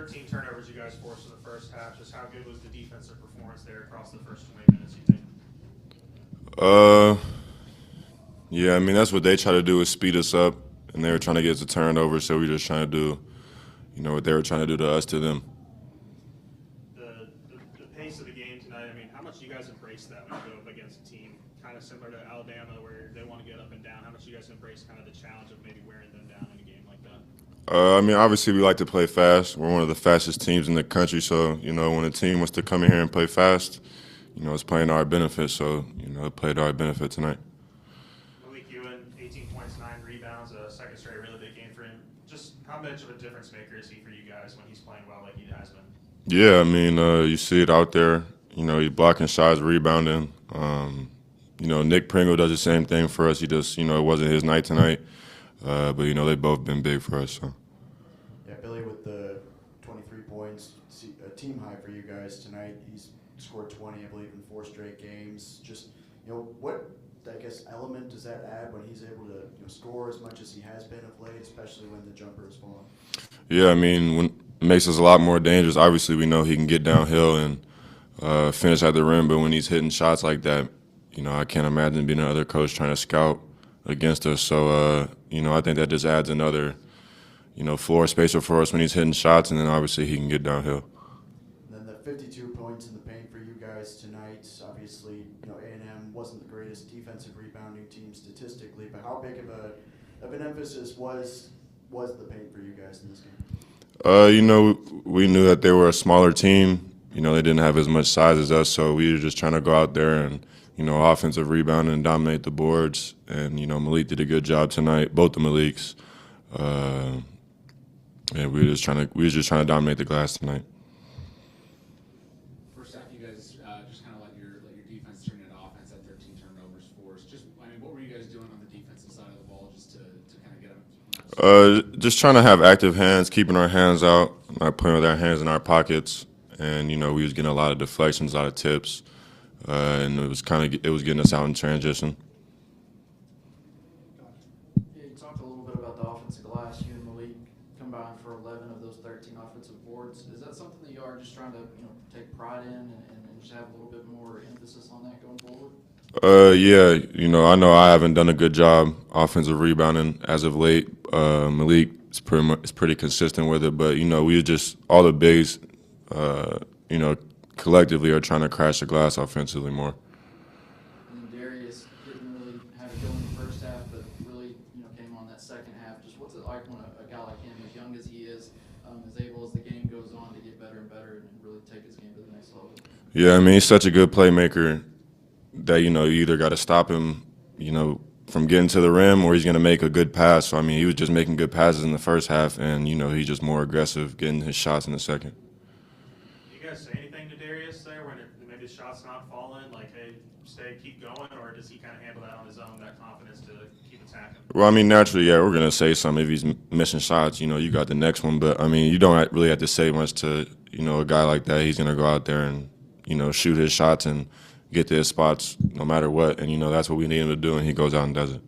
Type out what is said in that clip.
13 turnovers you guys forced in the first half. Just how good was the defensive performance there across the first 20 minutes, you think? Yeah, I mean, that's what they try to do is speed us up, and they were trying to get us to turnover, so we just trying to do, what they were trying to do to us to them. The pace of the game tonight, I mean, how much do you guys embrace that when you go up against a team kind of similar to Alabama where they want to get up and down? How much do you guys embrace kind of the challenge of maybe wearing them down in a game like that? I mean, obviously we like to play fast. We're one of the fastest teams in the country, so, when a team wants to come in here and play fast, it's playing to our benefit, so, it played to our benefit tonight. 18 points, 9 rebounds, a second straight really big game for him. Just how much of a difference maker is he for you guys when he's playing well like he has been? Yeah, I mean, you see it out there. He's blocking shots, rebounding. Nick Pringle does the same thing for us. He just, it wasn't his night tonight. But, they've both been big for us. So. Yeah, Billy with the 23 points, a team high for you guys tonight. He's scored 20, I believe, in 4 straight games. Just, what element does that add when he's able to score as much as he has been of late, especially when the jumper is falling? Yeah, I mean, it makes us a lot more dangerous. Obviously, we know he can get downhill and finish at the rim, but when he's hitting shots like that, I can't imagine being another coach trying to scout against us. So, I think that just adds another, floor spacer for us when he's hitting shots, and then obviously he can get downhill. And then the 52 points in the paint for you guys tonight. Obviously, A&M wasn't the greatest defensive rebounding team statistically, but how big of an emphasis was the paint for you guys in this game? We knew that they were a smaller team. They didn't have as much size as us, so we were just trying to go out there and, offensive rebound and dominate the boards. And, Malik did a good job tonight, both the Maliks. And we were just trying to dominate the glass tonight. First half, you guys just kind of let your defense turn into offense at 13 turnovers forced. What were you guys doing on the defensive side of the ball just to kind of get them? Just trying to have active hands, keeping our hands out, not putting with our hands in our pockets. And, we was getting a lot of deflections, a lot of tips. And it was getting us out in transition. Yeah, you talked a little bit about the offensive glass. You and Malik combined for 11 of those 13 offensive boards. Is that something that you are just trying to take pride in and just have a little bit more emphasis on that going forward? Yeah, I know I haven't done a good job offensive rebounding as of late. Malik is pretty consistent with it, but we just all the bigs, collectively are trying to crash the glass offensively more. And Darius didn't really have it go in the first half, but really came on that second half. Just what's it like when a guy like him, as young as he is able as the game goes on to get better and better and really take his game to the next level? Yeah, I mean, he's such a good playmaker that, you either got to stop him, from getting to the rim or he's going to make a good pass. So, I mean, he was just making good passes in the first half and, he's just more aggressive getting his shots in the second. Do you guys say anything to Darius there when maybe the shot's not falling, like, hey, keep going, or does he kind of handle that on his own, that confidence to keep attacking? Well, I mean, naturally, yeah, we're going to say something. If he's missing shots, you got the next one. But, I mean, you don't really have to say much to, a guy like that. He's going to go out there and, shoot his shots and get to his spots no matter what. And, that's what we need him to do, and he goes out and does it.